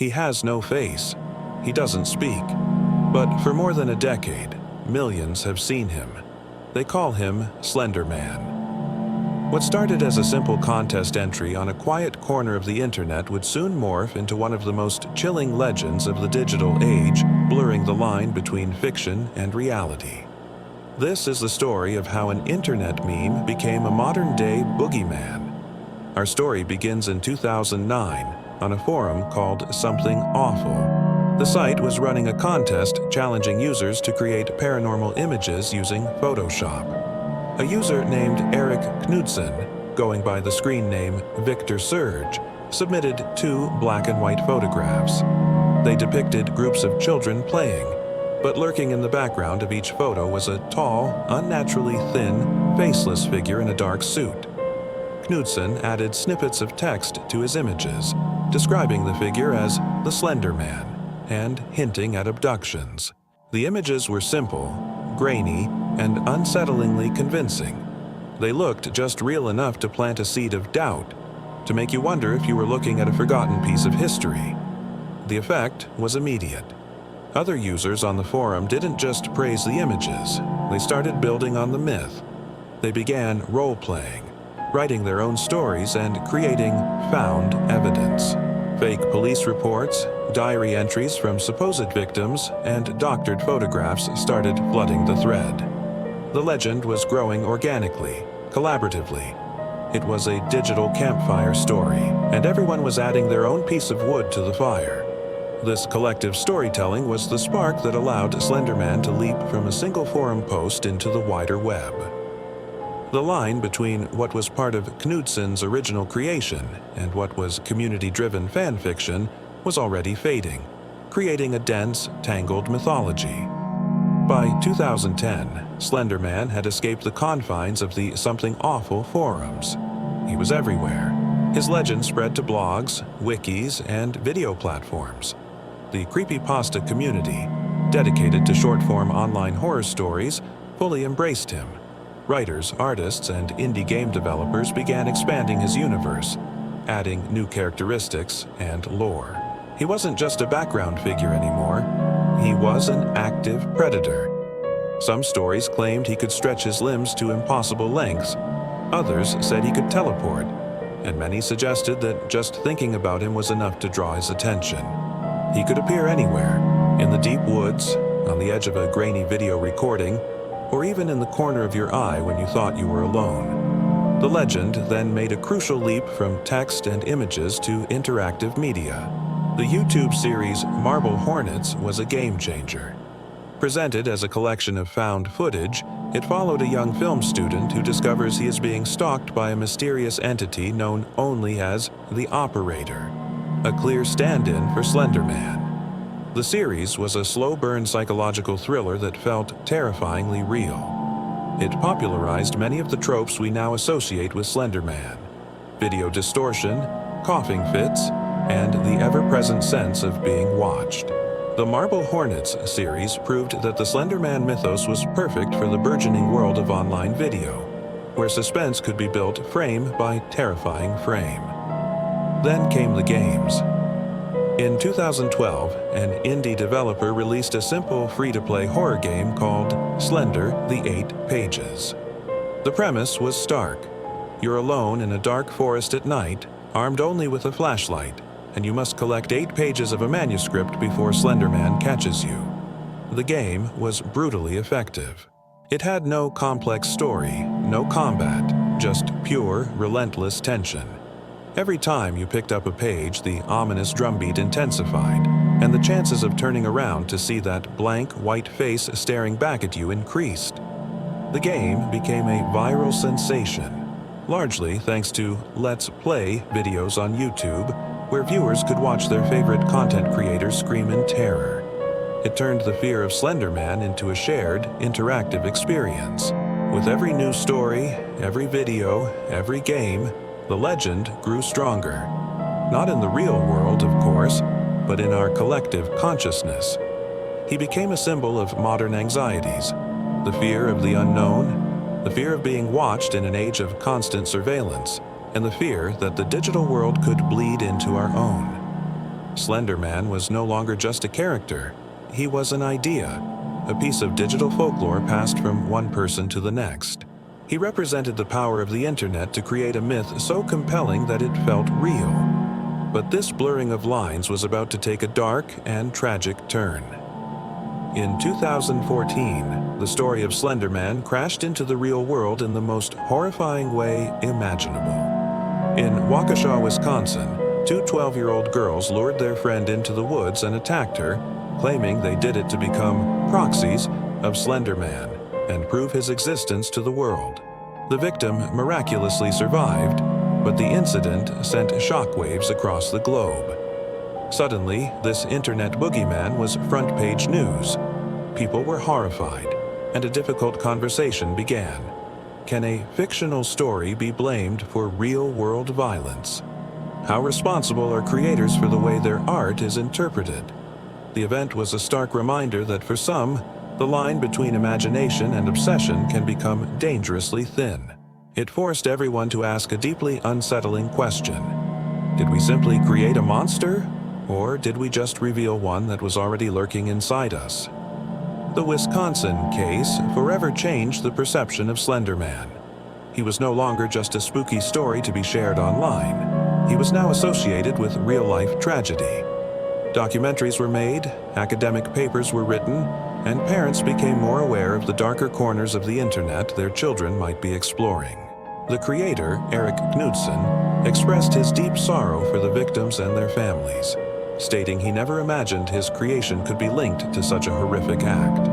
He has no face. He doesn't speak. But for more than a decade, millions have seen him. They call him Slender Man. What started as a simple contest entry on a quiet corner of the internet would soon morph into one of the most chilling legends of the digital age, blurring the line between fiction and reality. This is the story of how an internet meme became a modern-day boogeyman. Our story begins in 2009 on a forum called Something Awful. The site was running a contest challenging users to create paranormal images using Photoshop. A user named Eric Knudsen, going by the screen name Victor Surge, submitted 2 black and white photographs. They depicted groups of children playing, but lurking in the background of each photo was a tall, unnaturally thin, faceless figure in a dark suit. Knudsen added snippets of text to his images, describing the figure as the Slender Man and hinting at abductions. The images were simple, grainy, and unsettlingly convincing. They looked just real enough to plant a seed of doubt, to make you wonder if you were looking at a forgotten piece of history. The effect was immediate. Other users on the forum didn't just praise the images, they started building on the myth. They began role-playing, writing their own stories and creating found evidence. Fake police reports, diary entries from supposed victims, and doctored photographs started flooding the thread. The legend was growing organically, collaboratively. It was a digital campfire story, and everyone was adding their own piece of wood to the fire. This collective storytelling was the spark that allowed Slender Man to leap from a single forum post into the wider web. The line between what was part of Knudsen's original creation and what was community-driven fan fiction was already fading, creating a dense, tangled mythology. By 2010, Slender Man had escaped the confines of the Something Awful forums. He was everywhere. His legend spread to blogs, wikis, and video platforms. The creepypasta community, dedicated to short-form online horror stories, fully embraced him. Writers, artists, and indie game developers began expanding his universe, adding new characteristics and lore. He wasn't just a background figure anymore. He was an active predator. Some stories claimed he could stretch his limbs to impossible lengths. Others said he could teleport, and many suggested that just thinking about him was enough to draw his attention. He could appear anywhere, in the deep woods, on the edge of a grainy video recording, or even in the corner of your eye when you thought you were alone. The legend then made a crucial leap from text and images to interactive media. The YouTube series Marble Hornets was a game-changer. Presented as a collection of found footage, it followed a young film student who discovers he is being stalked by a mysterious entity known only as the Operator, a clear stand-in for Slender Man. The series was a slow-burn psychological thriller that felt terrifyingly real. It popularized many of the tropes we now associate with Slender Man: video distortion, coughing fits, and the ever-present sense of being watched. The Marble Hornets series proved that the Slender Man mythos was perfect for the burgeoning world of online video, where suspense could be built frame by terrifying frame. Then came the games. In 2012, an indie developer released a simple free-to-play horror game called Slender: The 8 Pages. The premise was stark. You're alone in a dark forest at night, armed only with a flashlight, and you must collect 8 pages of a manuscript before Slender Man catches you. The game was brutally effective. It had no complex story, no combat, just pure, relentless tension. Every time you picked up a page, the ominous drumbeat intensified, and the chances of turning around to see that blank, white face staring back at you increased. The game became a viral sensation, largely thanks to Let's Play videos on YouTube, where viewers could watch their favorite content creators scream in terror. It turned the fear of Slender Man into a shared, interactive experience. With every news story, every video, every game, the legend grew stronger. Not in the real world, of course, but in our collective consciousness. He became a symbol of modern anxieties: the fear of the unknown, the fear of being watched in an age of constant surveillance, and the fear that the digital world could bleed into our own. Slender Man was no longer just a character. He was an idea, a piece of digital folklore passed from one person to the next. He represented the power of the internet to create a myth so compelling that it felt real. But this blurring of lines was about to take a dark and tragic turn. In 2014, the story of Slender Man crashed into the real world in the most horrifying way imaginable. In Waukesha, Wisconsin, two 12-year-old girls lured their friend into the woods and attacked her, claiming they did it to become proxies of Slender Man and prove his existence to the world. The victim miraculously survived, but the incident sent shockwaves across the globe. Suddenly, this internet boogeyman was front-page news. People were horrified, and a difficult conversation began. Can a fictional story be blamed for real-world violence? How responsible are creators for the way their art is interpreted? The event was a stark reminder that for some, the line between imagination and obsession can become dangerously thin. It forced everyone to ask a deeply unsettling question. Did we simply create a monster? Or did we just reveal one that was already lurking inside us? The Wisconsin case forever changed the perception of Slender Man. He was no longer just a spooky story to be shared online. He was now associated with real-life tragedy. Documentaries were made, academic papers were written, and parents became more aware of the darker corners of the internet their children might be exploring. The creator, Eric Knudsen, expressed his deep sorrow for the victims and their families, stating he never imagined his creation could be linked to such a horrific act.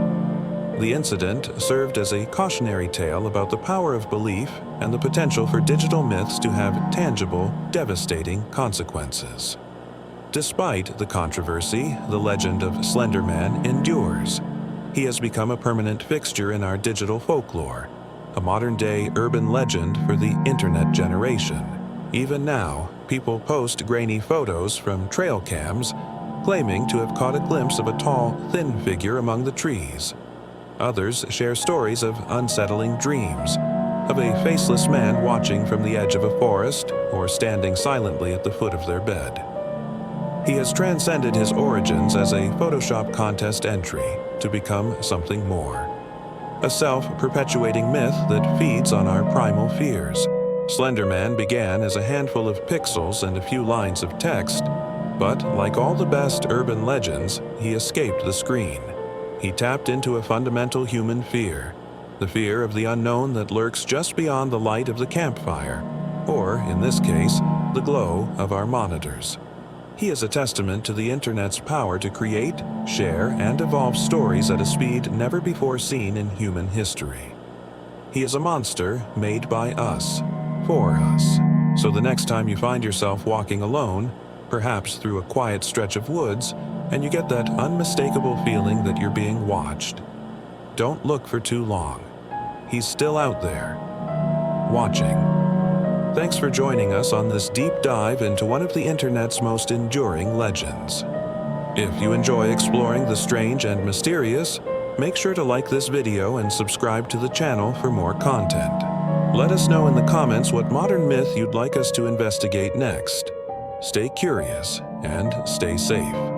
The incident served as a cautionary tale about the power of belief and the potential for digital myths to have tangible, devastating consequences. Despite the controversy, the legend of Slender Man endures. He has become a permanent fixture in our digital folklore, a modern-day urban legend for the internet generation. Even now, people post grainy photos from trail cams, claiming to have caught a glimpse of a tall, thin figure among the trees. Others share stories of unsettling dreams, of a faceless man watching from the edge of a forest or standing silently at the foot of their bed. He has transcended his origins as a Photoshop contest entry to become something more. A self-perpetuating myth that feeds on our primal fears. Slender Man began as a handful of pixels and a few lines of text, but like all the best urban legends, he escaped the screen. He tapped into a fundamental human fear, the fear of the unknown that lurks just beyond the light of the campfire, or, in this case, the glow of our monitors. He is a testament to the internet's power to create, share, and evolve stories at a speed never before seen in human history. He is a monster made by us, for us. So the next time you find yourself walking alone, perhaps through a quiet stretch of woods, and you get that unmistakable feeling that you're being watched, don't look for too long. He's still out there, watching. Thanks for joining us on this deep dive into one of the internet's most enduring legends. If you enjoy exploring the strange and mysterious, make sure to like this video and subscribe to the channel for more content. Let us know in the comments what modern myth you'd like us to investigate next. Stay curious and stay safe.